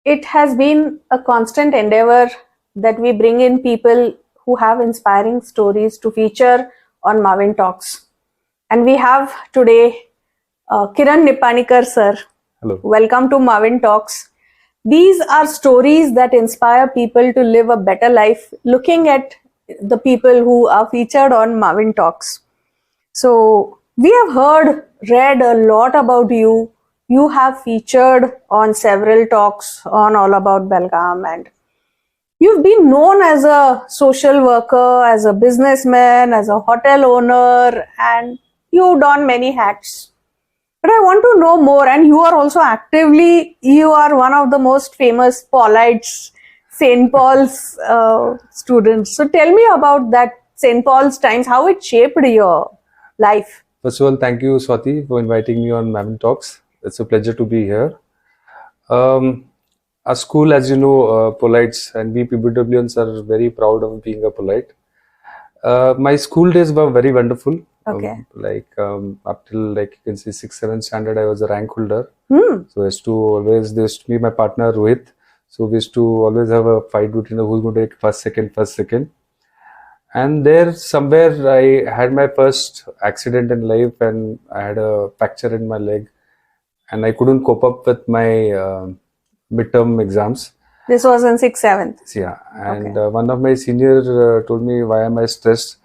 it has been a constant endeavor that we bring in people who have inspiring stories to feature on Marvin Talks. And we have today Kiran Nippanikar, sir. Hello. Welcome to Marvin Talks. These are stories that inspire people to live a better life, looking at the people who are featured on Marvin Talks. So, we have read a lot about you. You have featured on several talks on All About Belgaum, and you've been known as a social worker, as a businessman, as a hotel owner, and you don many hats. But I want to know more, and you are also you are one of the most famous Paulites, St. Paul's students. So tell me about that St. Paul's times, how it shaped your life. First of all, thank you, Swati, for inviting me on Marvin Talks. It's a pleasure to be here. Our school, as you know, Polites, and we PBWians are very proud of being a Polite. My school days were very wonderful. Okay. Up till you can see 6th, 7th standard, I was a rank holder. So there used to be my partner Rohit. So we used to always have a fight between who's going to take first, second. And there somewhere I had my first accident in life, and I had a fracture in my leg, and I couldn't cope up with my midterm exams. This was in 6th, 7th. Yeah, and one of my seniors told me, why am I stressed?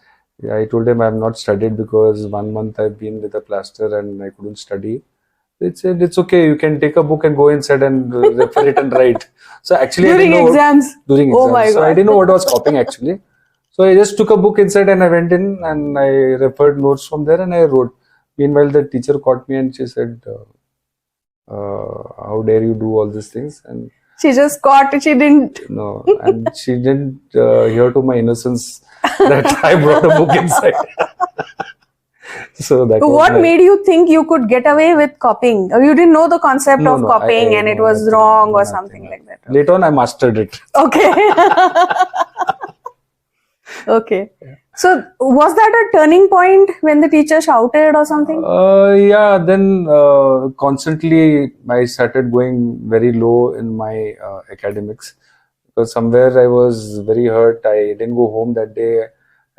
I told him I have not studied because 1 month I've been with a plaster and I couldn't study. They said, it's okay, you can take a book and go inside and refer it and write. So actually, during exams? During exams. Oh my God. So I didn't know what I was copying actually. So I just took a book inside and I went in and I referred notes from there and I wrote. Meanwhile, the teacher caught me and she said, how dare you do all these things? And she just caught it, she didn't. No, and she didn't hear to my innocence that I brought a book inside. So what made you think you could get away with copying? Or you didn't know the concept of copying and it was wrong or something like that? Later on, I mastered it. Okay. Okay. So, was that a turning point when the teacher shouted or something? Yeah, then constantly I started going very low in my academics because somewhere I was very hurt. I didn't go home that day.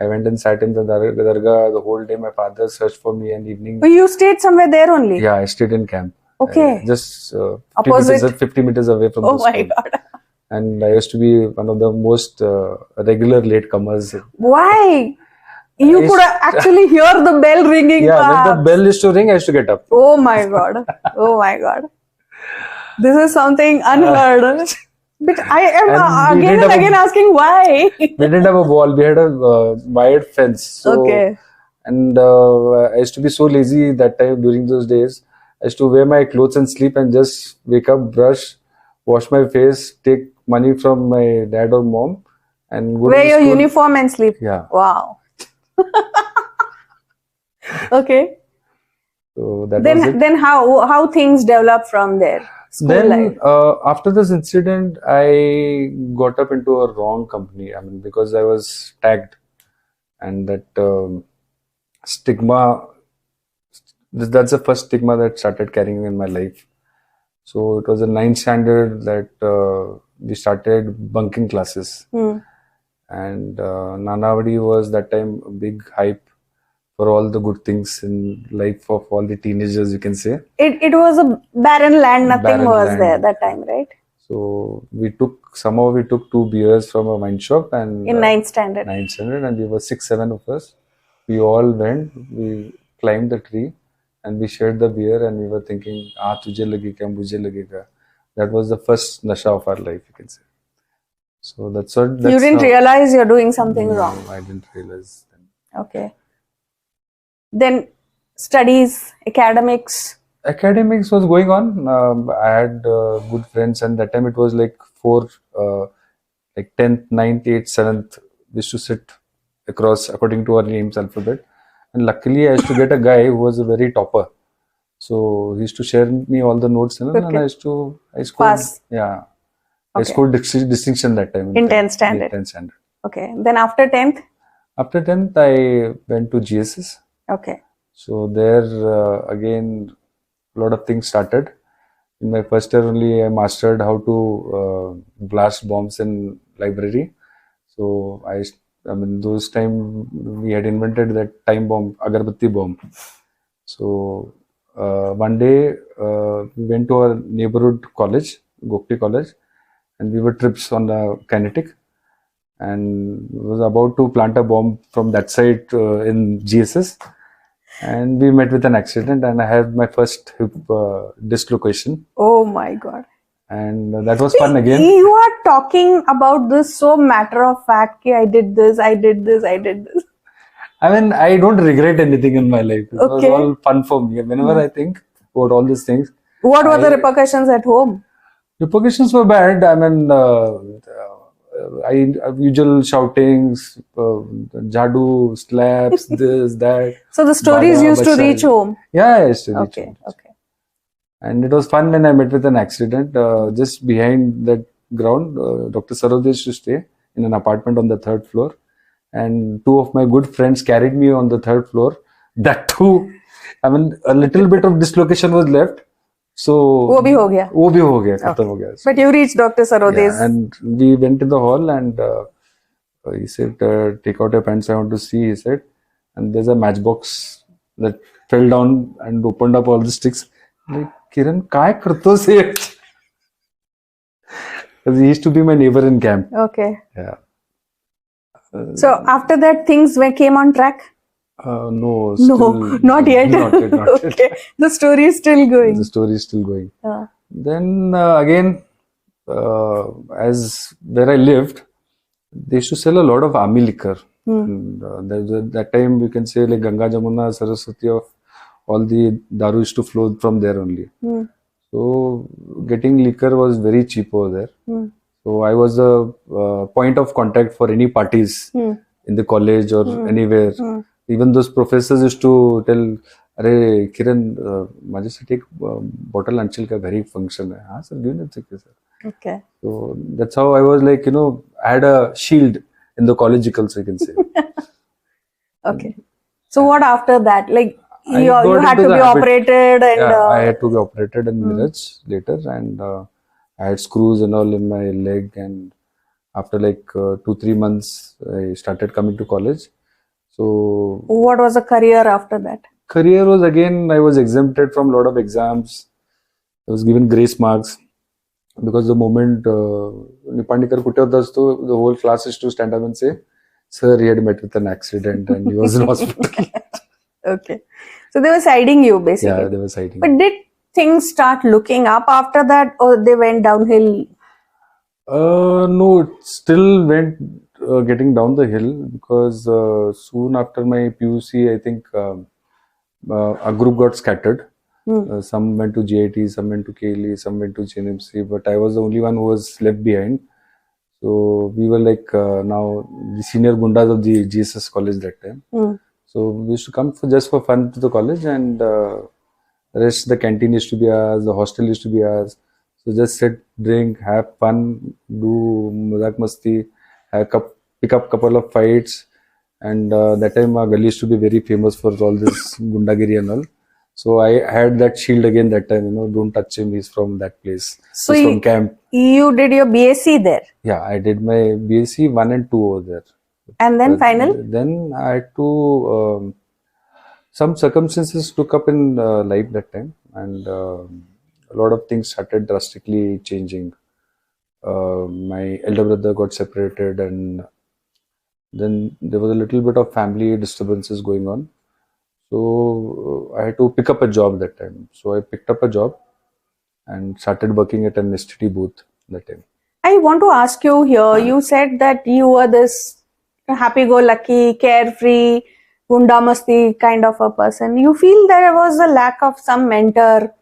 I went and sat in the dargah the whole day. My father searched for me and evening. So you stayed somewhere there only? Yeah, I stayed in camp. Okay. Just opposite? 50 meters away from the school. Oh my God. And I used to be one of the most regular latecomers. Why? You could actually hear the bell ringing. Yeah, perhaps. when the bell used to ring, I used to get up. Oh my God. Oh my God. This is something unheard. But I am again and again asking why. We didn't have a wall. We had a wired fence. So, okay. And I used to be so lazy that time during those days. I used to wear my clothes and sleep and just wake up, brush, wash my face, take money from my dad or mom and go wear to your school. Uniform and sleep. Yeah. Wow. Okay. So that then was it. Then how things developed from there? Then after this incident, I got up into a wrong company. I mean, because I was tagged, and that stigma. That's the first stigma that started carrying in my life. So it was a 9th standard that we started bunking classes. And Nanavadi was that time a big hype for all the good things in life of all the teenagers, you can say. It was a barren land, nothing was there that time, right? So somehow we took 2 beers from a wine shop and in 9th standard. 9th standard, and we were 6, 7 of us. We all went, we climbed the tree and we shared the beer and we were thinking, tujhe lagega, mujhe lagega. That was the first nasha of our life, you can say. So that's what. You didn't realize you're doing something wrong. I didn't realize. Okay. Then studies, academics. Academics was going on. I had good friends, and that time it was like 4, like 10th, 9th, 8th, 7th. We used to sit across according to our names alphabet. And luckily, I used to get a guy who was a very topper. So he used to share me all the notes, and I scored. Pass. Yeah. Okay. I scored distinction that time. In 10th standard. 10th standard. Okay. Then after 10th? After 10th, I went to GSS. Okay. So there again, a lot of things started. In my first year only, I mastered how to blast bombs in library. So I mean, those time we had invented that time bomb, agarbatti bomb. So one day we went to our neighborhood college, Gokti College, and we were trips on the kinetic, and was about to plant a bomb from that side in GSS, and we met with an accident, and I had my first hip dislocation, Oh my God. and that was fun again. You are talking about this so matter of fact. I did this, I did this, I did this. I mean, I don't regret anything in my life. It was Okay. all fun for me. Whenever I think about all these things, What were the repercussions at home? repercussions were bad. I mean, usual shoutings, jadu, slaps, this, that. So the stories Bada, used to bacha. reach home. Yeah, I used to reach Okay, home. okay. And it was fun when I met with an accident. Just behind that ground, Dr. Sarode used to stay in an apartment on the third floor. And two of my good friends carried me on the third floor. That too, I mean, a little bit of dislocation was left. So वो भी हो गया. वो भी हो गया, खत्म हो गया. But you reached Dr. Sarode's. Yeah, and we went in the hall, and he said, take out your pants, I want to see, he said. And there's a matchbox that fell down and opened up all the sticks. Like, Kiran, काय करतो से? He used to be my neighbor in camp. Okay. Yeah. So after that, things came on track? No, No, still, not yet. Not yet, not yet. Okay. The story is still going. The story is still going. Yeah. Then again, as where I lived, they used to sell a lot of army liquor. And, that time you can say like Ganga, Jamuna, Saraswati, of all the daru used to flow from there only. So getting liquor was very cheap over there. So I was the point of contact for any parties in the college or anywhere. Even those professors used to tell, "Arey Kiran, माझ्यासाठी एक bottle आणशील का घरी function आहे." "हाँ sir, घेऊन येतो की sir." Okay. So that's how I was like, I had a shield in the collegials, you can say. Okay. So what after that? Like I you got had into to the be habit. operated and Yeah, I had to be operated in Miraj later, and I had screws and all in my leg. And after like 2-3 months, I started coming to college. So what was the career after that? career was again, I was exempted from a lot of exams. I was given grace marks because the moment Nippanikar कुठे होता असतो, the whole class is to stand up and say, "Sir, he had met with an accident and he was in hospital." Okay. So they were siding you basically. Yeah, they were citing. But did things start looking up after that, or they went downhill? No, it still went getting down the hill because soon after my PUC, I think a group got scattered. Some went to GIT, some went to KLE, some went to GNMC, but I was the only one who was left behind. So we were like now the senior gundas of the GSS college that time. So we used to come just for fun to the college, and rest the canteen used to be ours, the hostel used to be ours. So just sit, drink, have fun, do mazak masti, pick up couple of fights, and that time our gully used to be very famous for all this gundagiri and all. So I had that shield again that time, don't touch him, he's from that place. So he's from camp. You did your BSc there? Yeah, I did my BSc 1 and 2 over there. And then final? Then I had to, some circumstances took up in life that time, and a lot of things started drastically changing. My elder brother got separated, and then there was a little bit of family disturbances going on. So I had to pick up a job that time. So I picked up a job and started working at an STD booth that time. I want to ask you here, you said that you were this happy-go-lucky, carefree, gundamasti kind of a person. You feel there was a lack of some mentor,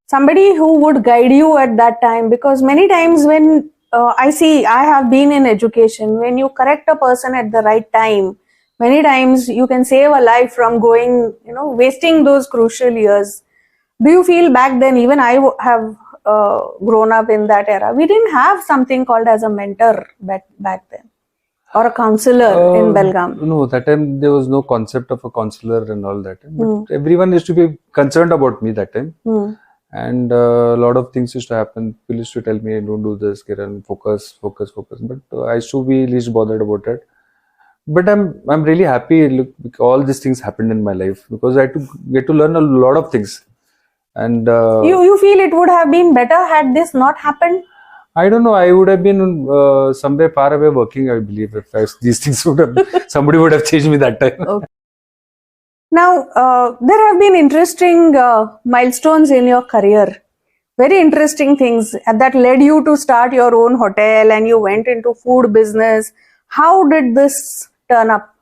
somebody who would guide you at that time? Because many times when I have been in education, when you correct a person at the right time, many times you can save a life from going, wasting those crucial years. Do you feel back then, even I have grown up in that era, we didn't have something called as a mentor back then, or a counselor in Belgaum? No, that time there was no concept of a counselor and all that. But everyone used to be concerned about me that time. and a lot of things used to happen. People used to tell me, "Don't do this, Kiran. Focus, focus, focus." But I used to be least bothered about it. But I'm really happy. Look, all these things happened in my life because I had to get to learn a lot of things. And You feel it would have been better had this not happened? I don't know. I would have been somewhere far away working. I believe if these things would have somebody would have changed me that time. Okay. Now, there have been interesting milestones in your career. Very interesting things that led you to start your own hotel and you went into food business. How did this turn up?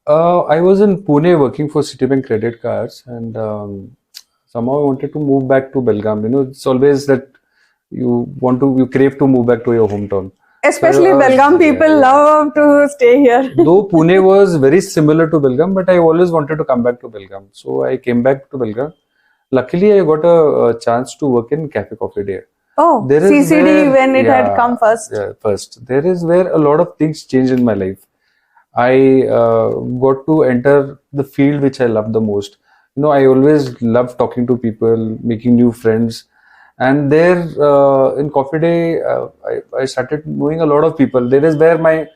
I was in Pune working for Citibank credit cards, and somehow I wanted to move back to Belgaum. You know, it's always that you crave to move back to your hometown. Especially Belgaum people love to stay here. Though Pune was very similar to Belgaum, but I always wanted to come back to Belgaum. So I came back to Belgaum. Luckily, I got a chance to work in Cafe Coffee Day. Oh, There is CCD where- when it had come first. Yeah, first. There is where a lot of things changed in my life. I got to enter the field which I love the most. You know, I always love talking to people, making new friends. And there in Coffee Day, I started knowing a lot of people. There is where my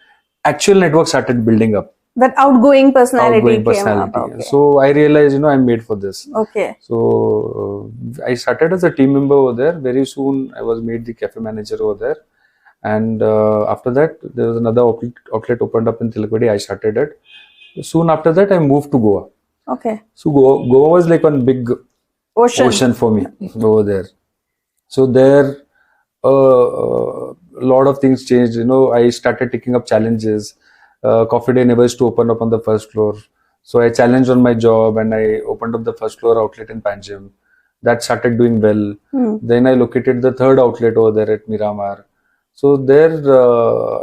actual network started building up. That outgoing personality Outgoing came personality. up. Okay. So I realized, you know, I'm made for this. Okay. So I started as a team member over there. Very soon, I was made the cafe manager over there. And after that, there was another outlet opened up in Tilakvadi. I started it. Soon after that, I moved to Goa. Okay. So Goa was like one big ocean for me over there. So there, a lot of things changed. You know, I started taking up challenges. Coffee Day never used to open up on the first floor. So I challenged on my job and I opened up the first floor outlet in Panjim. That started doing well. Then I located the third outlet over there at Miramar. So there,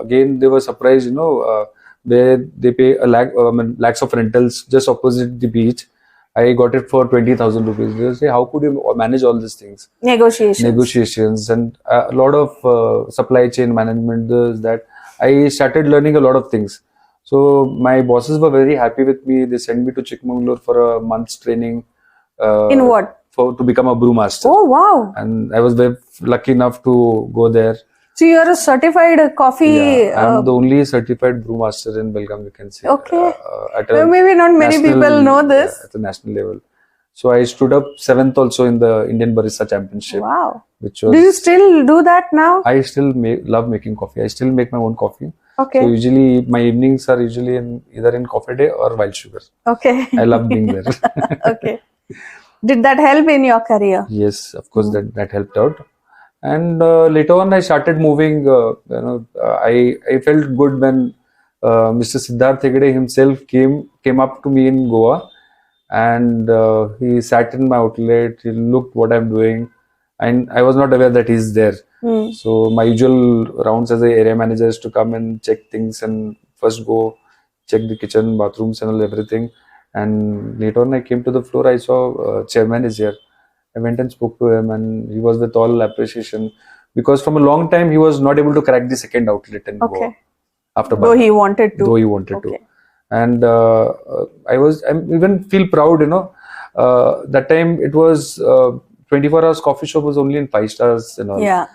again, they were surprised, you know, where they pay lakhs of rentals just opposite the beach. I got it for 20,000 rupees. They say, how could you manage all these things? Negotiations and a lot of supply chain management, this, that. I started learning a lot of things. So my bosses were very happy with me. They sent me to Chikmagalur for a month's training. In what? To become a brewmaster. Oh, wow. And I was very lucky enough to go there. So you're a certified coffee... Yeah, I'm the only certified brewmaster in Belgaum, you can say. Okay. Maybe not many people know this. Yeah, at the national level. So I stood up 7th also in the Indian Barista Championship. Wow. Which was, do you still do that now? I still love making coffee. I still make my own coffee. Okay. So usually my evenings are usually either in Coffee Day or Wild Sugar. Okay. I love being there. Okay. Did that help in your career? Yes, of course that helped out. And later on, I started moving. I felt good when Mr. Siddharth Hegde himself came up to me in Goa, and he sat in my outlet. He looked what I'm doing, and I was not aware that he's there. So my usual rounds as a area manager is to come and check things and first go check the kitchen, bathrooms, and all everything. And later on, I came to the floor. I saw chairman is here. I went and spoke to him, and he was with all appreciation because from a long time he was not able to crack the second outlet in Goa. After though he wanted to. Though he wanted to, and I even feel proud. You know, that time it was 24 hours coffee shop was only in 5 stars and all. Yeah.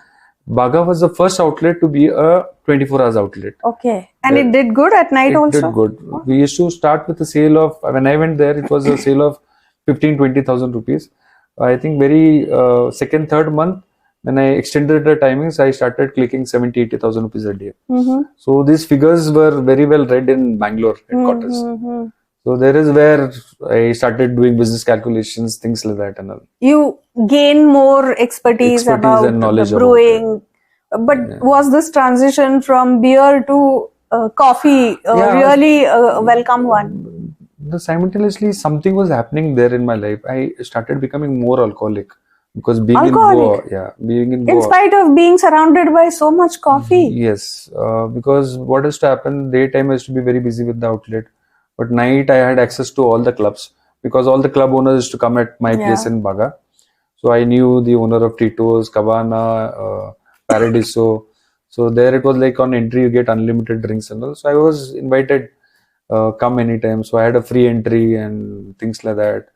Baga was the first outlet to be a 24 hours outlet. Okay, and it did good at night also. It did good. We used to start with a sale of when I went there, it was a sale of 15,000-20,000 rupees. I think very second, third month, when I extended the timings, I started clicking 70,000-80,000 rupees a day. So these figures were very well read in Bangalore headquarters. So there is where I started doing business calculations, things like that and all. You gain more expertise about and knowledge brewing. But was this transition from beer to coffee really a welcome one? Simultaneously, something was happening there in my life. I started becoming more alcoholic because being in Goa, in spite of being surrounded by so much coffee. Yes, because what used to happen, daytime I used to be very busy with the outlet, but night I had access to all the clubs because all the club owners used to come at my place in Baga. So I knew the owner of Tito's, Cabana, Paradiso. So there it was like on entry you get unlimited drinks and all. So I was invited. Come anytime. So I had a free entry and things like that.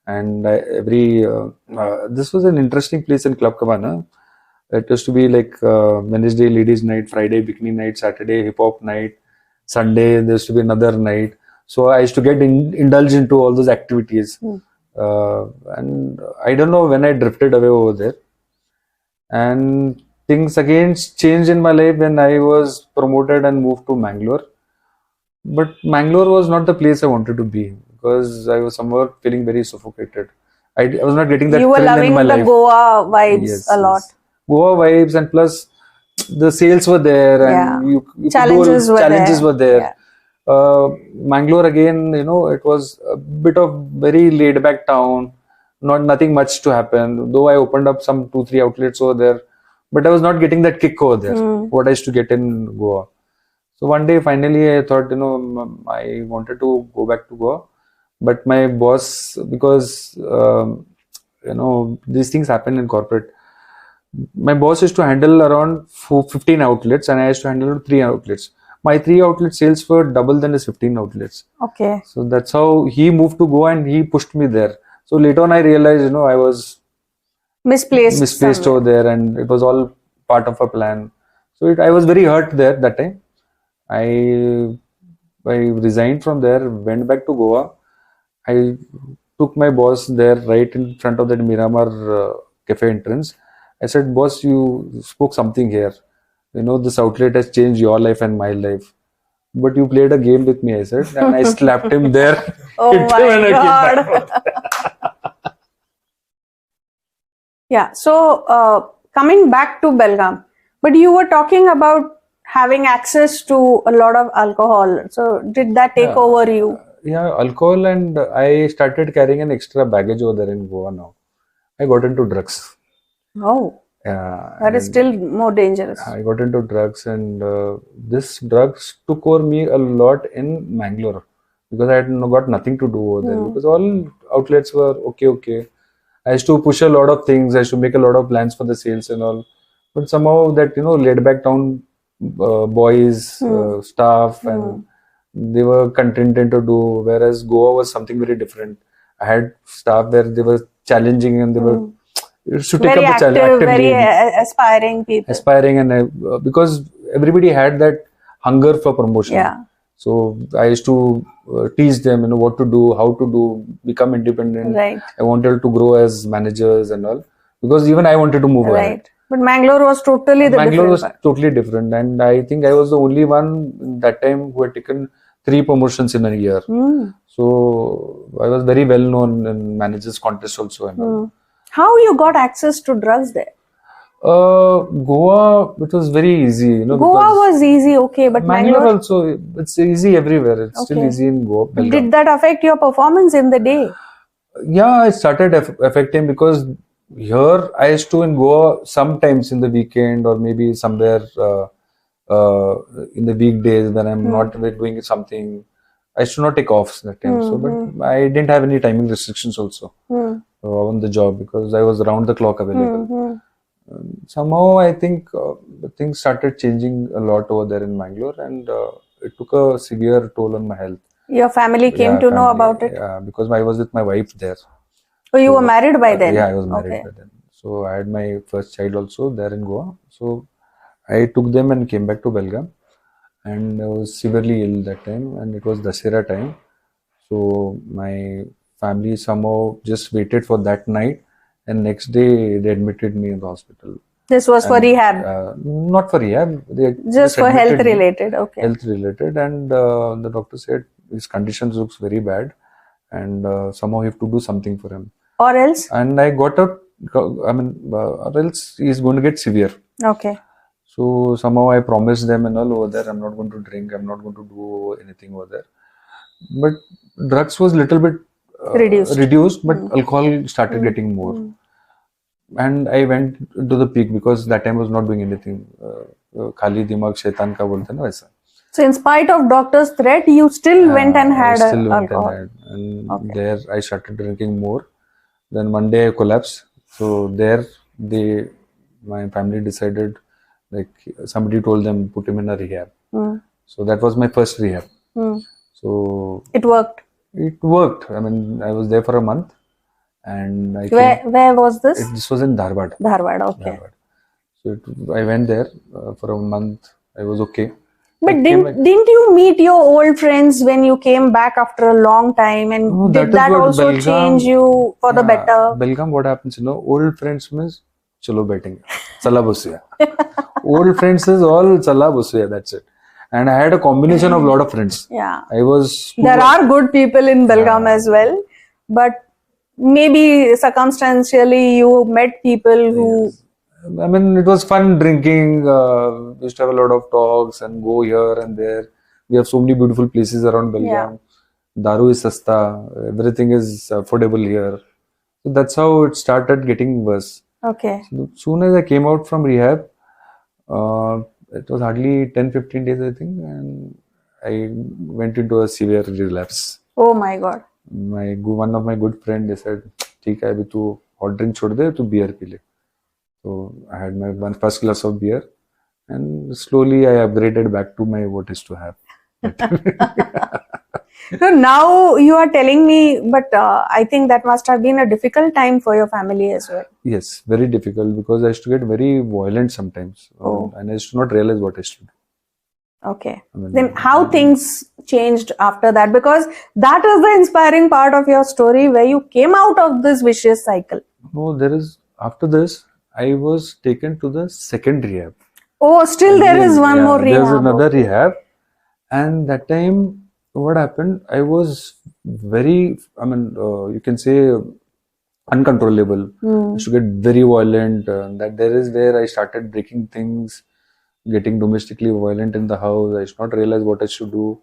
And this was an interesting place in Club Cabana. It used to be like Wednesday ladies night, Friday bikini night, Saturday hip hop night, Sunday there used to be another night. So I used to get indulged into all those activities. And I don't know when I drifted away over there. And things again changed in my life when I was promoted and moved to Mangalore. But Mangalore was not the place I wanted to be because I was somewhere feeling very suffocated. I was not getting that You were thrill in loving my the life. Goa vibes Yes, a lot. yes. Goa vibes, and plus the sales were there, Yeah. and you could Challenges do were challenges there. were there. Yeah. Mangalore again, it was a bit of very laid back town, nothing much to happen. Though I opened up some 2 3 outlets over there, but I was not getting that kick over there. What I used to get in Goa. So one day, finally, I thought, I wanted to go back to Goa, but my boss, because these things happen in corporate. My boss used to handle around 15 outlets, and I used to handle 3 outlets. My 3 outlet sales were double than his 15 outlets. Okay. So that's how he moved to Goa, and he pushed me there. So later on, I realized, I was Misplaced over there, and it was all part of a plan. So I was very hurt there that time. I I resigned from there, went back to Goa. I took my boss there right in front of that Miramar cafe entrance. I said, "Boss, you spoke something here. This outlet has changed your life and my life. But you played a game with me," I said, and I slapped him there. Oh Hit him my and I came God. back. Yeah. So coming back to Belgaum, but you were talking about having access to a lot of alcohol. So did that take over you? Yeah, alcohol, and I started carrying an extra baggage over there in Goa now. I got into drugs. Oh, Yeah, that is and still more dangerous. I got into drugs, and this drugs took over me a lot in Mangalore because I had got nothing to do over there because all outlets were okay. I used to push a lot of things. I used to make a lot of plans for the sales and all, but somehow that laid back town boys, staff, and they were contented to do. Whereas Goa was something very different. I had staff where they were challenging and they were to take Very up the active, very actively aspiring people. aspiring, and because everybody had that hunger for promotion. Yeah. So I used to teach them, what to do, how to do, become independent. Right. I wanted to grow as managers and all, because even I wanted to move ahead. Right. But Mangalore was totally the Mangalore different was part. totally different, and I think I was the only one that time who had taken 3 promotions in a year. So I was very well known in managers contest also. And all. How you got access to drugs there? Goa, it was very easy, Goa was easy, okay, but Mangalore also, it's easy everywhere. It's still easy in Goa. Belgaum. Did that affect your performance in the day? Yeah, it started affecting because here I used to in Goa sometimes in the weekend or maybe somewhere in the weekdays when I'm not doing something. I used to not take offs that time. So, but I didn't have any timing restrictions also on the job because I was around the clock available. Somehow I think things started changing a lot over there in Mangalore, and it took a severe toll on my health. Your family came to know about it? Yeah, because I was with my wife there. So you were married by then? Yeah, I was married by then. So I had my first child also there in Goa. So I took them and came back to Belgaum, and I was severely ill that time, and it was Dasera time. So my family somehow just waited for that night, and next day they admitted me in the hospital. This was for rehab? Not for rehab. They just for health related, okay. Health related, and the doctor said his condition looks very bad, and somehow you have to do something for him. Or else? And I got out, or else he's going to get severe. Okay. So somehow I promised them and all over there, I'm not going to drink, I'm not going to do anything over there. But drugs was little bit reduced, but alcohol started getting more. And I went to the peak because that time I was not doing anything. Khali dimag shaitan ka bolte na waisa. So in spite of doctor's threat, you still went and had alcohol. And there I started drinking more. Then one day I collapsed. So there my family decided, like somebody told them, put him in a rehab. So that was my first rehab. So it worked. It worked. I mean, I was there for a month. And Where was this? This was in Dharwad. Dharwad, okay. Dharwad. So I went there for a month. I was okay. But didn't you meet your old friends when you came back after a long time? And No, did that also Belgaum, change you for the better? Belgaum, what happens, old friends means chalo betting, chala busiya. Old friends is all chala busiya, that's it. And I had a combination of lot of friends. Yeah. There are good people in Belgaum as well, but maybe circumstantially you met people who... Yes. I mean, it was fun drinking. We used to have a lot of talks and go here and there. We have so many beautiful places around Belgaum. Daru is sasta. Everything is affordable here. So that's how it started getting worse. Okay. So soon as I came out from rehab, it was hardly 10-15 days, I think, and I went into a severe relapse. Oh my God. One of my good friends, they said, "ठीक है, अभी तू hot drink छोड़ दे, तू beer P ले." So I had my first glass of beer, and slowly I upgraded back to my what is to have. So now you are telling me, but I think that must have been a difficult time for your family as well. Yes, very difficult, because I used to get very violent sometimes, and I used to not realize what I used to do. Okay. Then how things changed after that? Because that is the inspiring part of your story, where you came out of this vicious cycle. No, after this, I was taken to the second rehab. Oh, still there is one more rehab. There's another rehab. And that time, what happened, I was very, you can say, uncontrollable. I used to get very violent. That there is where I started breaking things, getting domestically violent in the house. I should not realize what I should do.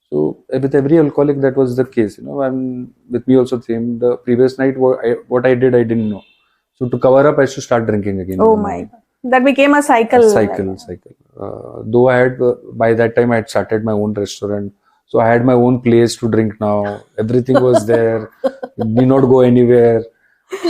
So with every alcoholic, that was the case. And with me also same. The previous night, what I did, I didn't know. So to cover up, I should start drinking again. Oh my God. That became a cycle. Though I had, by that time, I had started my own restaurant. So I had my own place to drink now. Everything was there. Need not go anywhere.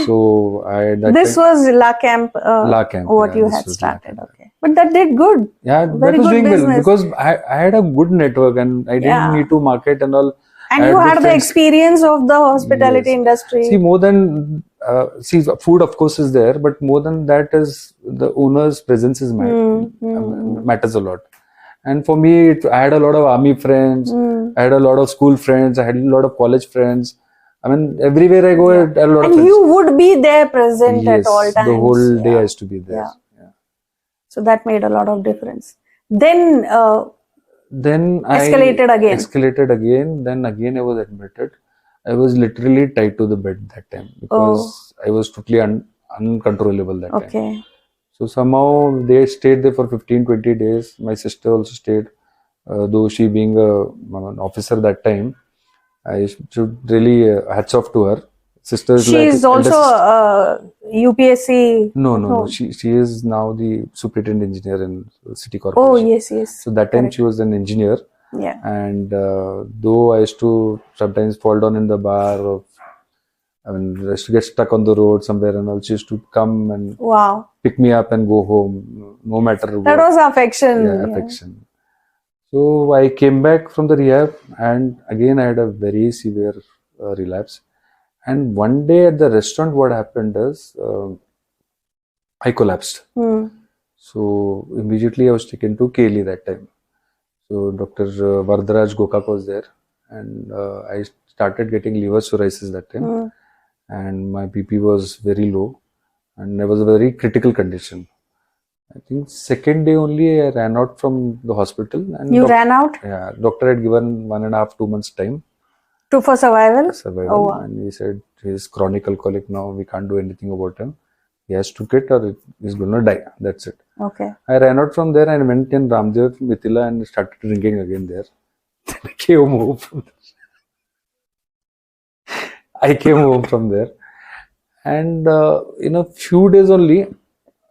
So this was La Camp. La Camp. What you had started. Okay. But that did good. Yeah, that was doing well, because I had a good network, and I didn't need to market and all. And you had the experience of the hospitality industry. See, more than food of course is there, but more than that is the owner's presence is matters a lot. And for me, I had a lot of army friends, I had a lot of school friends, I had a lot of college friends. I mean, everywhere I go, I had a lot of friends. And you would be there present at all times. The whole day I used to be there. Yeah. So that made a lot of difference. Then escalated again. Then again I was admitted. I was literally tied to the bed that time, because I was totally uncontrollable that time. So somehow they stayed there for 15-20 days. My sister also stayed, though she being an officer that time. I should really hats off to her. She is also UPSC. No. She is now the superintendent engineer in City Corporation. Oh, yes. So that time she was an engineer. Yeah. And though I used to sometimes fall down in the bar, I used to get stuck on the road somewhere, and all, she used to come and pick me up and go home, no matter what. That was affection. Yeah, affection. So I came back from the rehab, and again I had a very severe relapse. And one day at the restaurant, what happened is I collapsed. So immediately I was taken to KLE that time. So Dr. Varadaraj Gokak was there, and I started getting liver cirrhosis that time. And my BP was very low, and I was a very critical condition. I think second day only I ran out from the hospital. And you ran out? Yeah, doctor had given 1.5-2 months time. For survival? And he said he's chronic alcoholic now. We can't do anything about him. He has to quit or he's going to die. That's it. Okay. I ran out from there and went in Ramdev, Mithila, and started drinking again there. I came home from there. And in a few days only, it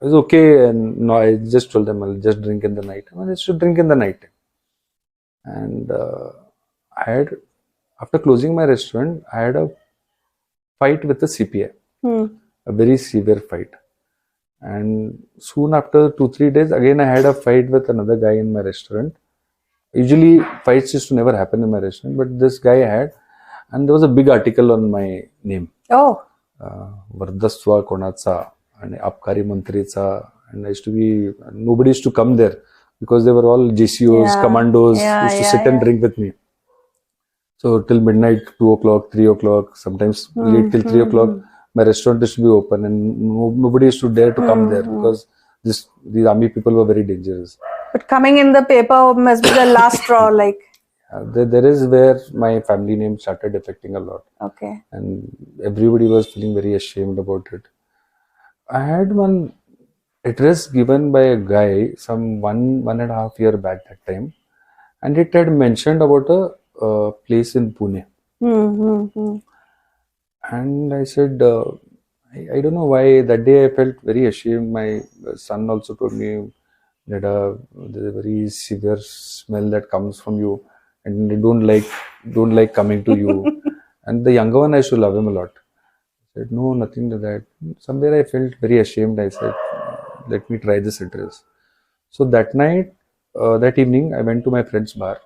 was okay. And no, I just told them I'll just drink in the night. I used to drink in the night. And after closing my restaurant, I had a fight with the CPI. A very severe fight. And soon after 2-3 days, again I had a fight with another guy in my restaurant. Usually fights used to never happen in my restaurant, but this guy had, and there was a big article on my name. वर्धस्व कोणाचा आणि abkari मंत्रीचा, and I used to be, nobody used to come there because they were all JCOs, commandos, used to sit and drink with me. So till midnight, 2 o'clock, 3 o'clock, sometimes late till 3 o'clock, my restaurant used to be open, and nobody used to dare to come there because these army people were very dangerous. But coming in the paper must be the last straw, like. There is where my family name started affecting a lot. Okay. And everybody was feeling very ashamed about it. I had one address given by a guy some 1.5 year back that time, and it had mentioned about a place in Pune. And I said, I don't know why that day I felt very ashamed. My son also told me that there's a very severe smell that comes from you, and they don't like coming to you. And the younger one, I should love him a lot. I said, no, nothing to that. Somewhere I felt very ashamed. I said, let me try this address. So that night, that evening, I went to my friend's bar.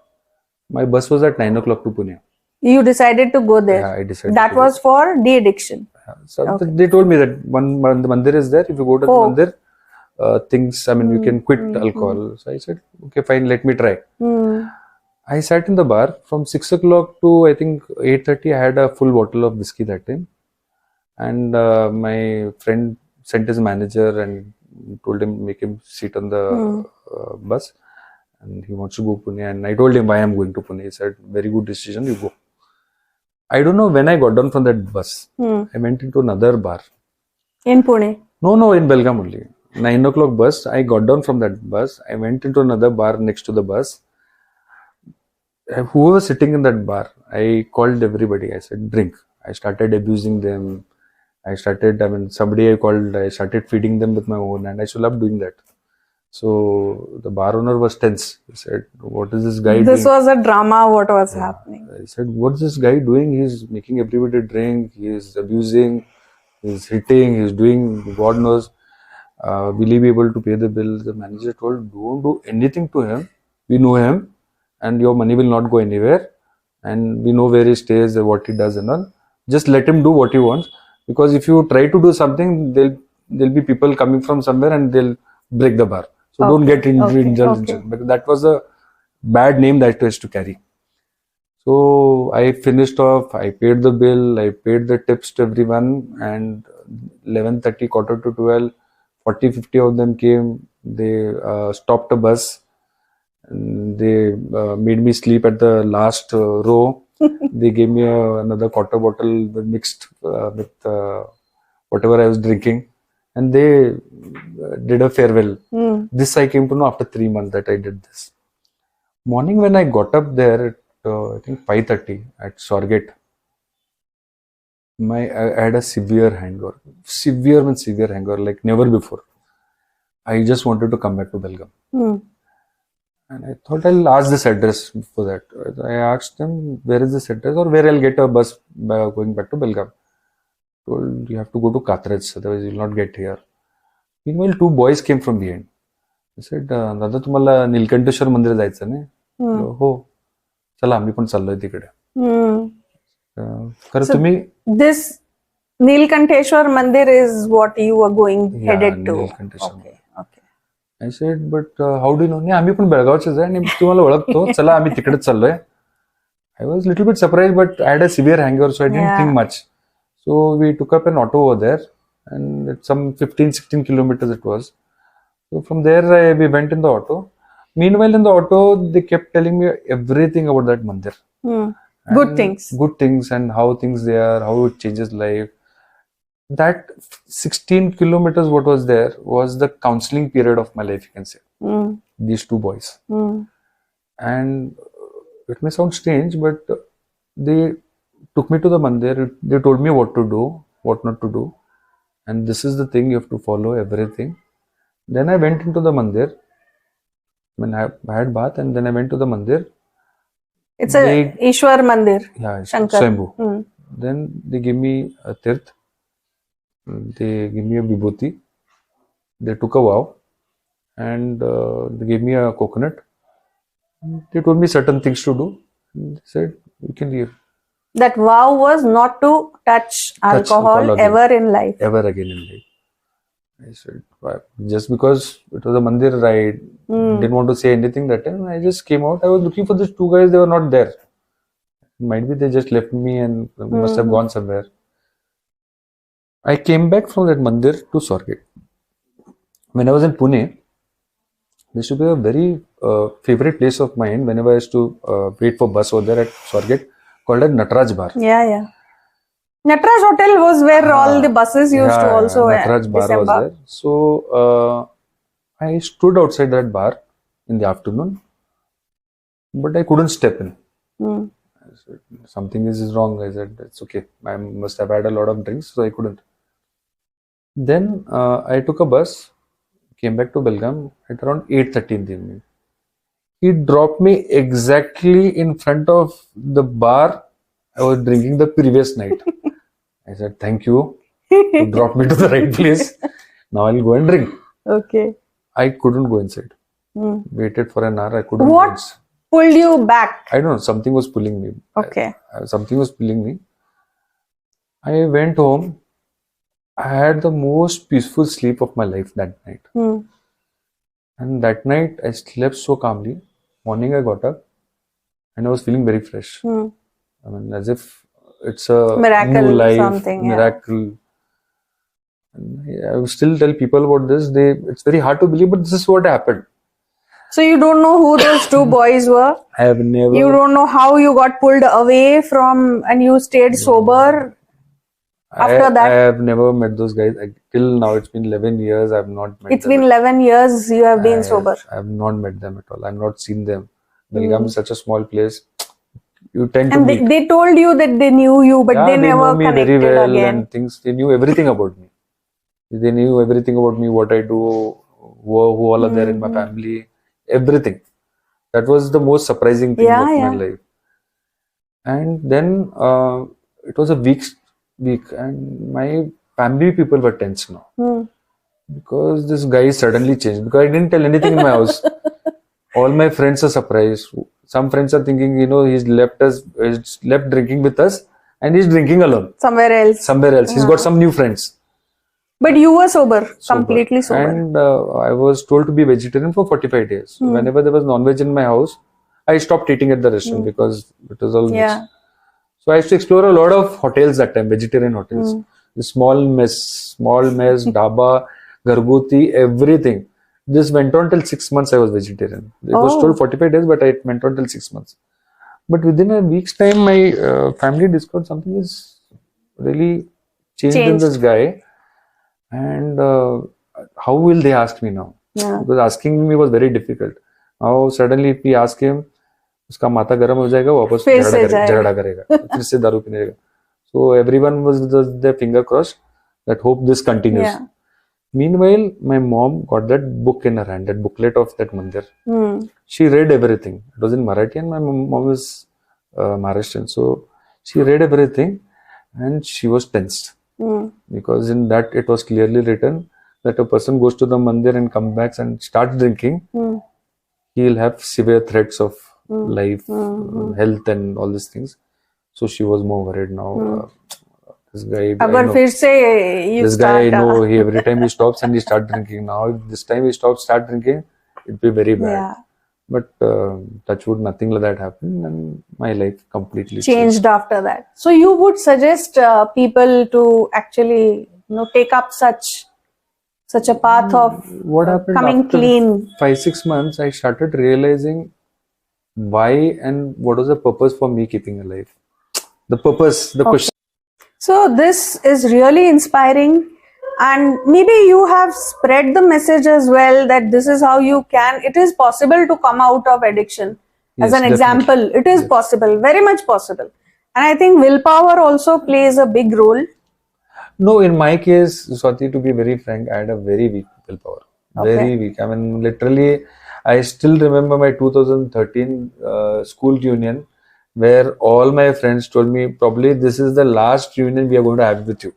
My bus was at 9 o'clock to Pune. You decided to go there. Yeah, I decided. That was for de-addiction. So they told me that one the mandir is there. If you go to the mandir, things, I mean, you can quit alcohol. So I said, okay, fine, let me try. I sat in the bar from 6 o'clock to I think 8:30. I had a full bottle of whiskey that time. And my friend sent his manager and told him, make him sit on the bus. And he wants to go Pune. And I told him why I'm going to Pune. He said, very good decision, you go. I don't know when I got down from that bus. I went into another bar. In Pune? No, in Belgaum only. 9 o'clock bus. I got down from that bus. I went into another bar next to the bus. Whoever was sitting in that bar, I called everybody. I said, drink. I started abusing them. Somebody I called, I started feeding them with my own, and I should love doing that. So the bar owner was tense. He said, what is this guy doing? This was a drama, what was happening? I said, what's this guy doing? He's making everybody drink, he's abusing, he's hitting, he's doing God knows. Will he be able to pay the bill? The manager told, don't do anything to him. We know him, and your money will not go anywhere. And we know where he stays, what he does and all. Just let him do what he wants. Because if you try to do something, there'll be people coming from somewhere and they'll break the bar. So don't get indulged. Because that was a bad name that I used to carry. So I finished off, I paid the bill, I paid the tips to everyone, and 11:30, quarter to 12, 40, 50 of them came. They stopped a bus. And they made me sleep at the last row. They gave me another quarter bottle mixed with whatever I was drinking. And they did a farewell. This I came to know after 3 months that I did this. Morning when I got up there at I think 5:30 at Swargate, I had a severe hangover. Severe hangover, like never before. I just wanted to come back to Belgaum. And I thought I'll ask this address for that. I asked them, where is this address or where I'll get a bus going back to Belgaum. Told, you have to go to Katraj, otherwise you'll not get here. Meanwhile, 2 boys came from behind. They said, दादा तुम्हाला नीलकंठेश्वर मंदिर जायचं नाही? हो, चला आम्ही पण चाललोय तिकडे. खरं तुम्ही this Nilkantheshwar Mandir is what you were headed to. Okay. I said, but how do you know? नाही आम्ही पण बेळगावचेच आहे आणि तुम्हाला ओळखतो. चला आम्ही तिकडेच चाललोय. I was a little bit surprised, but I had a severe hangover, so I didn't think much. So we took up an auto over there, and it's some 15-16 kilometers it was. So from there we went in the auto. Meanwhile, in the auto, they kept telling me everything about that mandir. Good things and how things they are, how it changes life. That 16 kilometers what was there was the counseling period of my life, you can say. These 2 boys. And it may sound strange, but they took me to the mandir. They told me what to do, what not to do. And this is the thing, you have to follow everything. Then I went into the mandir. I had bath and then I went to the mandir. It's a Ishwar Mandir. Yeah, Swayambhu. Then they gave me a tirth. They gave me a vibhuti. They took a vow. And they gave me a coconut. They told me certain things to do. They said, you can leave. That vow was not to touch alcohol again. ever in life. Ever again in life. I said, "Why?" Just because it was a mandir, I didn't want to say anything that time. I just came out. I was looking for these two guys. They were not there. Might be they just left me and must have gone somewhere. I came back from that mandir to Swargate. When I was in Pune, this used to be a very favorite place of mine. Whenever I used to wait for bus over there at Swargate, called as Nataraj Bar. Yeah. Nataraj Hotel was where all the buses used to also Nataraj Bar was there. So I stood outside that bar in the afternoon, but I couldn't step in. I said, something is wrong. I said, it's okay. I must have had a lot of drinks, so I couldn't. Then I took a bus, came back to Belgaum at around 8:30 in the evening. He dropped me exactly in front of the bar I was drinking the previous night. I said, thank you. You dropped me to the right place. Now I'll go and drink. Okay. I couldn't go inside. Waited for an hour. I couldn't go What inside. pulled you back? I don't know. Something was pulling me. Okay. Something was pulling me. I went home. I had the most peaceful sleep of my life that night. And that night I slept so calmly. Morning I got up and I was feeling very fresh. I mean, as if it's a miracle, new life, something, miracle. And I will still tell people about this. It's very hard to believe, but this is what happened. So you don't know who those two boys were? I have never. You don't know how you got pulled away from and you stayed sober after that? I have never met those guys. Till now, it's been 11 years. I have not met them. It's been 11 years you have been sober. I have not met them at all. I have not seen them. Belgaum is such a small place. You tend to and meet. they told you that they knew you, but they never know me connected very well again. And things. They knew everything about me. They knew everything about me, what I do, who all are there in my family, everything. That was the most surprising thing of my life. And then it was a week, and my family people were tense now because this guy suddenly changed. Because I didn't tell anything in my house. All my friends are surprised. Some friends are thinking, he's left drinking with us, and he's drinking alone Somewhere else. He's got some new friends. But you were sober, completely sober. And I was told to be vegetarian for 45 days. So whenever there was non-veg in my house, I stopped eating at the restaurant because it was all mixed. So I used to explore a lot of hotels that time, vegetarian hotels. The small mess, dhaba, garguti, everything. This went on till 6 months I was vegetarian. It was told 45 days, but it went on till 6 months. But within a week's time, my family discovered something is really changed in this guy. And how will they ask me now? Because asking me was very difficult. Now suddenly if we ask him, उसका माथा गर्म हो जाएगा, वापस झगड़ा करेगा, फिर से दारू पीने लगेगा. So everyone was with their finger crossed that hope this continues. Meanwhile, my mom got that book in her hand, that booklet of that mandir. She read everything. It was in Marathi, and my mom is Maharashtrian, so she read everything, and she was tensed. Because in that it was clearly written that a person goes to the mandir and comes back and starts drinking, he will have severe threats of life, health, and all these things. So she was more worried now. This guy, I know he every time he stops and he starts drinking. Now, if this time he start drinking, it'd be very bad. But touch wood, nothing like that happened, and my life completely changed after that. So you would suggest people to actually, take up such a path of what happened coming after clean. 5-6 months, I started realizing why and what was the purpose for me keeping alive. The purpose, the question. So this is really inspiring. And maybe you have spread the message as well that this is how it is possible to come out of addiction. As an example, it is possible, very much possible. And I think willpower also plays a big role. No, in my case, Swati, to be very frank, I had a very weak willpower. Very weak. I mean, literally, I still remember my 2013 school reunion where all my friends told me, probably this is the last reunion we are going to have with you.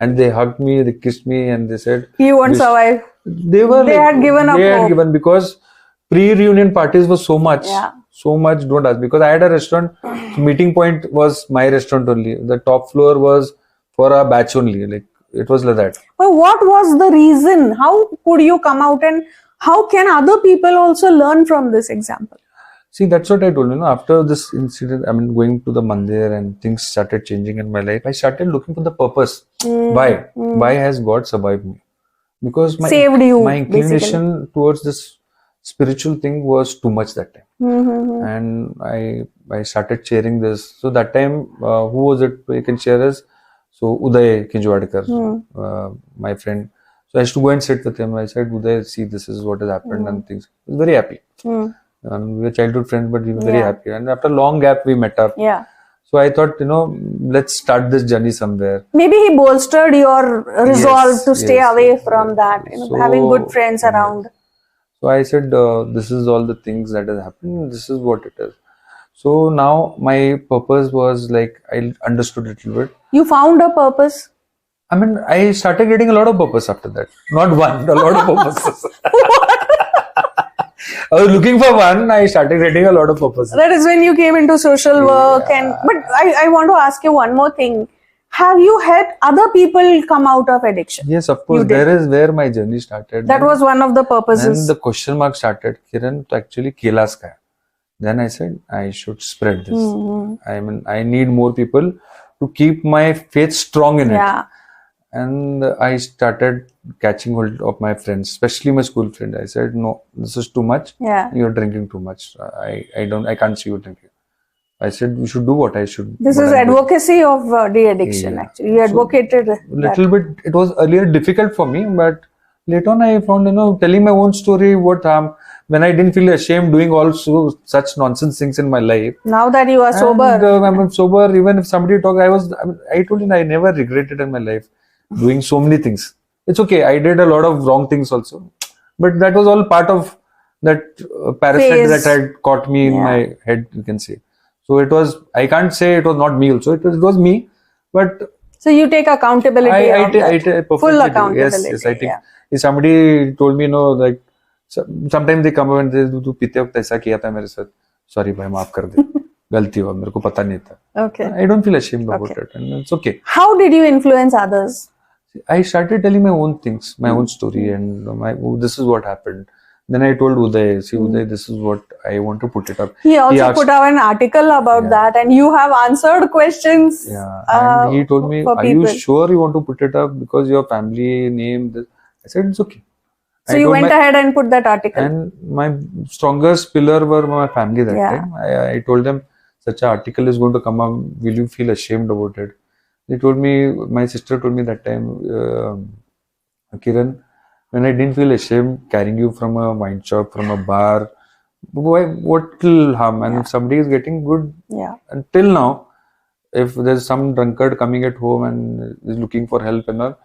And they hugged me, they kissed me, and they said, "You won't survive." They had given up. They had given because pre-reunion parties were so much. so much, don't ask. Because I had a restaurant, meeting point was my restaurant only. The top floor was for a batch only. Like, it was like that. But what was the reason? How could you come out, and how can other people also learn from this example? See, that's what I told you. After this incident, I mean, going to the mandir and things started changing in my life, I started looking for the purpose. Why? Why has God survived me? Because Saved you, my inclination towards this spiritual thing was too much that time. And I started sharing this. So that time, who was it? You can share us. So Uday Kinjwadkar, my friend. So I used to go and sit with him. I said, Uday, see, this is what has happened and things. He was very happy. We were childhood friends, but we were very happy. And after a long gap, we met up. Yeah. So I thought, let's start this journey somewhere. Maybe he bolstered your resolve to stay away from that, having good friends around. So I said, this is all the things that has happened. This is what it is. So now my purpose was like, I understood it a little bit. You found a purpose? I mean, I started getting a lot of purpose after that. Not one, a lot of purposes. I was looking for one. I started getting a lot of purposes. That is when you came into social work. But I want to ask you one more thing. Have you helped other people come out of addiction? Yes, of course. There is where my journey started. That was one of the purposes. And the question mark started, Kiran, to actually kelas kya? Then I said, I should spread this. I mean, I need more people to keep my faith strong in it. And I started catching hold of my friends, especially my school friend. I said, no, this is too much. You're drinking too much. I can't see you drinking. I said, we should do what I should. This is advocacy of de-addiction, actually. You advocated a little bit. It was earlier difficult for me, but later on I found, telling my own story, when I didn't feel ashamed doing also such nonsense things in my life. Now that you are sober. I'm sober, even if somebody talks, I told you, I never regretted in my life doing so many things. It's okay. I did a lot of wrong things also, but that was all part of that parasite that had caught me in my head, you can say. So it was, I can't say it was not me also, it was me, but... So you take accountability I take full accountability. Yes, I think if somebody told me, like, sometimes they come up and they do, "Tu pite waqt aisa kiya tha mere sath. Sorry bhai, maaf kar de. Galti hua, mere ko pata nahi tha." Okay. I don't feel ashamed about it, and it's okay. How did you influence others? I started telling my own things, my own story, and this is what happened. Then I told Uday, see Uday, this is what I want to put it up. He also put out an article about that, and you have answered questions. And he told me, are you sure you want to put it up because your family name? I said, it's okay. So you went ahead and put that article. And my strongest pillar were my family that time. I told them, such an article is going to come up. Will you feel ashamed about it? They told me, my sister told me that time, Kiran, when I didn't feel ashamed carrying you from a wine shop, from a bar, what will harm? And if somebody is getting good, until now, if there's some drunkard coming at home and is looking for help and all,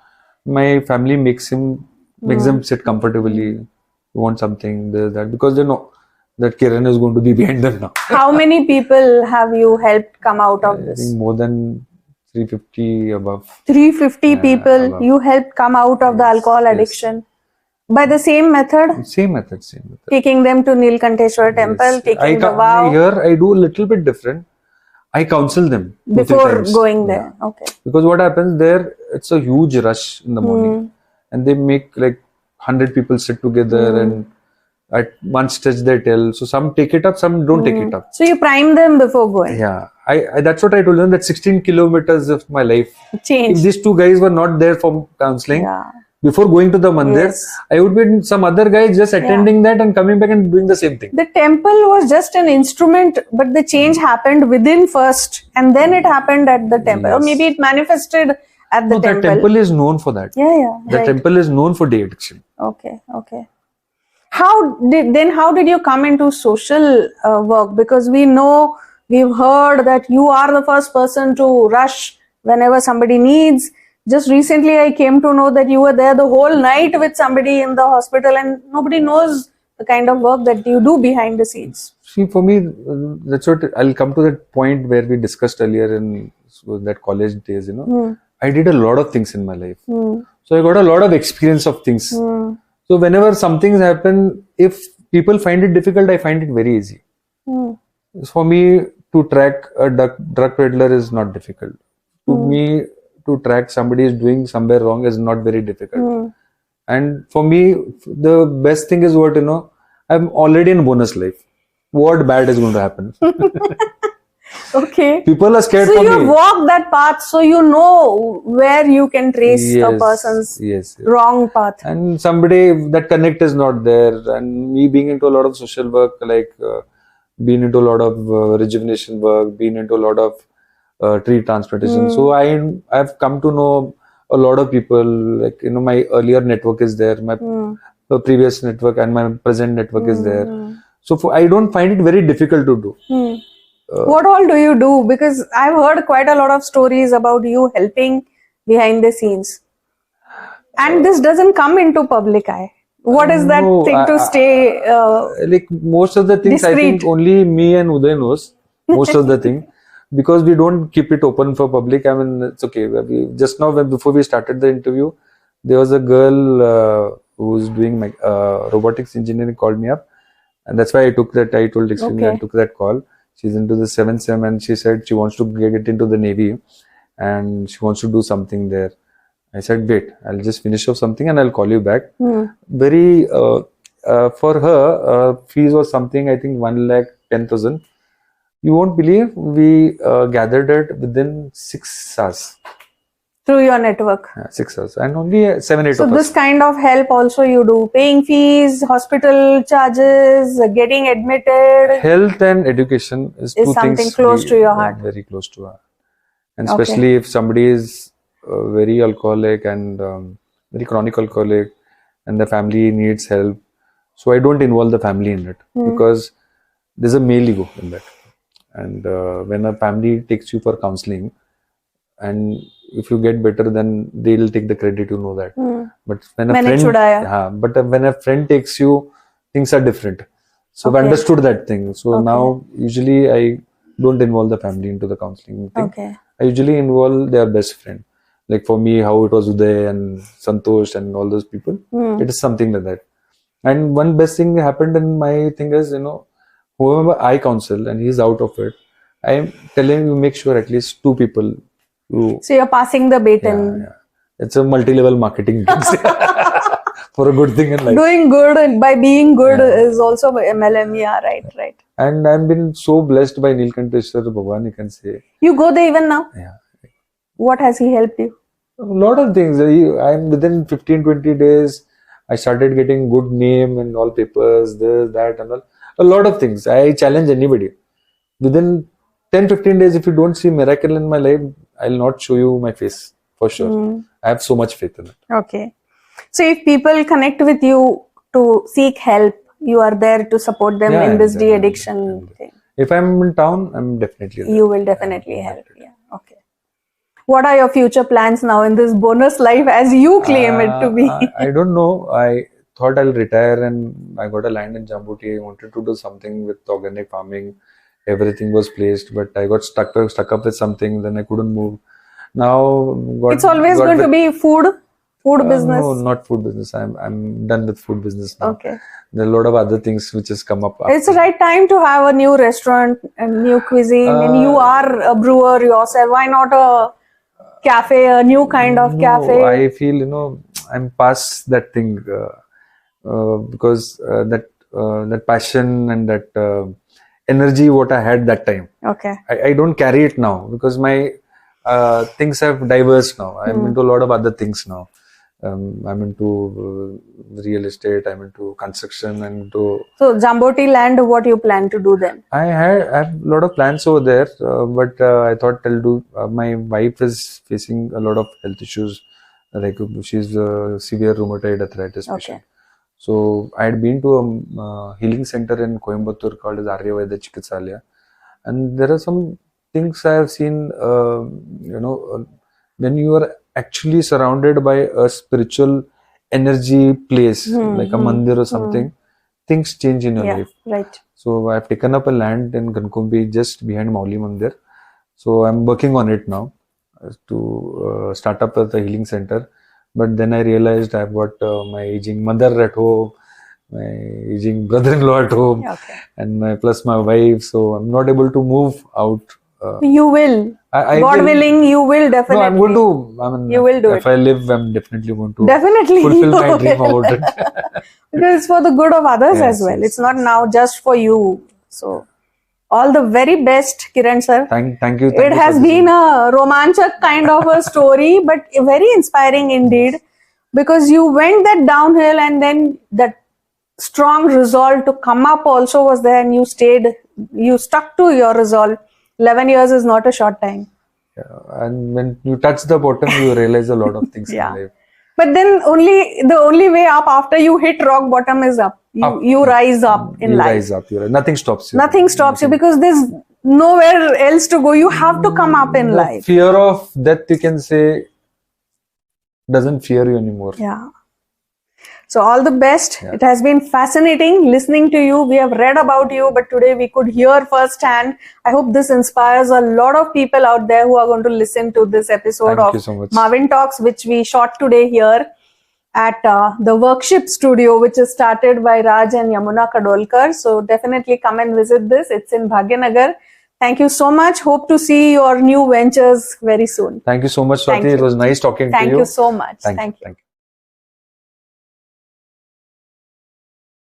my family makes them sit comfortably. You want something, that, because they know that Kiran is going to be behind them now. How many people have you helped come out of this? I think more than 350 above. 350 people above. You helped come out of the alcohol addiction. By the same method? Same method. Taking them to Nilkanteshwar temple, taking the vow. Here I do a little bit different. I counsel them before going there. Okay. Because what happens there, it's a huge rush in the morning. And they make like 100 people sit together and at one stage they tell. So some take it up, some don't take it up. So you prime them before going. Yeah. I that's what I told them, that 16 kilometers of my life changed. If these two guys were not there for counseling, before going to the mandir, I would be some other guy just attending that and coming back and doing the same thing. The temple was just an instrument, but the change happened within first, and then it happened at the temple. Or maybe it manifested at the temple. The temple is known for that. The temple is known for de-addiction. Okay. How did you come into social work? Because we've heard that you are the first person to rush whenever somebody needs. Just recently, I came to know that you were there the whole night with somebody in the hospital, and nobody knows the kind of work that you do behind the scenes. See, for me, that's what I'll come to that point where we discussed earlier in that college days. I did a lot of things in my life, so I got a lot of experience of things. So whenever some things happen, if people find it difficult, I find it very easy. For me, to track a drug peddler is not difficult. To me, to track somebody is doing somewhere wrong is not very difficult. And for me, the best thing is what, I'm already in bonus life. What bad is going to happen? Okay. People are scared So for you me. walk that path, so you know where you can trace a person's Yes. wrong path. And somebody, that connect is not there. And me being into a lot of social work, like being into a lot of rejuvenation work, being into a lot of tree transplantation. So I've come to know a lot of people. Like, my earlier network is there, my previous network, and my present network is there. So I don't find it very difficult to do. What all do you do? Because I've heard quite a lot of stories about you helping behind the scenes. And this doesn't come into public eye. What is that No, thing to stay like most of the things, I think discreet? only me and Uday knows most of the thing, because we don't keep it open for public. I mean, it's okay. Just now, before we started the interview, there was a girl who's doing robotics engineering called me up, and that's why I took that. I told extremely, I took that call. She's into the 7th sem, and she said she wants to get into the Navy, and she wants to do something there. I said, wait, I'll just finish off something and I'll call you back. Very, for her, fees was something, I think 1,10,000. You won't believe, we gathered it within 6 hours. Through your network. 6 hours. And only 7, 8 So of this us. kind of help also you do. Paying fees, hospital charges, getting admitted. Health and education is two something things close to your heart. Very close to our. And especially if somebody is very alcoholic and very chronic alcoholic, and the family needs help. So I don't involve the family in it, because there's a male ego in that. And when a family takes you for counseling, and if you get better, then they'll take the credit, that. But when a friend takes you, things are different. So I've understood that thing. So now usually I don't involve the family into the counseling thing. I usually involve their best friend. Like for me, how it was Uday and Santosh and all those people. It is something like that. And one best thing happened in my thing is, whoever I counsel and he's out of it, I am telling you, make sure at least 2 people. So you're passing the baton. Yeah. It's a multi-level marketing for a good thing in life. Doing good and by being good is also MLM. Yeah, right. And I've been so blessed by Neelkanteshwar Bhagwan, you can say. You go there even now? Yeah. What has he helped you? A lot of things. I'm within 15-20 days, I started getting good name and all papers, this, that, and all. A lot of things. I challenge anybody. Within 10-15 days, if you don't see miracle in my life, I'll not show you my face, for sure. I have so much faith in it. Okay. So if people connect with you to seek help, you are there to support them in this de-addiction thing. If I'm in town, I'm definitely there. You will definitely help. Yeah. Okay. What are your future plans now in this bonus life, as you claim it to be? I don't know. I thought I'll retire, and I got a land in Jambuti. I wanted to do something with organic farming. Everything was placed, but I got stuck up with something. Then I couldn't move. Now it's always going to be food business. No, not food business. I'm done with food business now. Okay. There are a lot of other things which has come up. It's the right time to have a new restaurant and new cuisine. And you are a brewer yourself. Why not a cafe, a new kind of cafe? I feel, I'm past that thing because that passion and that energy what I had that time. Okay. I don't carry it now, because my things have diverged now. I'm into a lot of other things now. I'm into real estate, I'm into construction, and into... So Jamboti land, what you plan to do then? I have a lot of plans over there, but I thought I'll do... my wife is facing a lot of health issues, like she's a severe rheumatoid arthritis patient. So I had been to a healing center in Coimbatore called as Aryaveda Chikitsalaya, and there are some things I have seen, when you are actually surrounded by a spiritual energy place, like a mandir or something, things change in your life. Right. So I've taken up a land in Gankumbi just behind Mauli Mandir. So I'm working on it now to start up at the healing center. But then I realized I've got my aging mother at home, my aging brother-in-law at home, Okay. and plus my wife. So I'm not able to move out. You will. I God will. willing, you will definitely. No, I'm going to. I mean, You will do if it. I live, I'm definitely going to Definitely fulfill you my dream will. about it. Because it's for the good of others as Yes, well. yes, It's not yes. now just for you. So, all the very best, Kiran sir. Thank you. It has been a romanchak kind of a story, but very inspiring indeed, because you went that downhill and then that strong resolve to come up also was there, and you stuck to your resolve. 11 years is not a short time. And when you touch the bottom, you realize a lot of things in Yeah. life. But then the only way up after you hit rock bottom is up. You rise up in You life. rise up. Nothing stops you. Nothing stops you because there's nowhere else to go. You have to come up in The life. fear of death, you can say, doesn't fear you anymore. Yeah. So all the best. Yeah. It has been fascinating listening to you. We have read about you, but today we could hear firsthand. I hope this inspires a lot of people out there who are going to listen to this episode Thank you of so much. Marvin Talks, which we shot today here at the Workship Studio, which is started by Raj and Yamuna Kadolkar. So definitely come and visit this. It's in Bhagyanagar. Thank you so much. Hope to see your new ventures very soon. Thank you so much, Thank Swati. It you. was nice talking to you. Thank you so much. Thank you. Thank you. Thank you.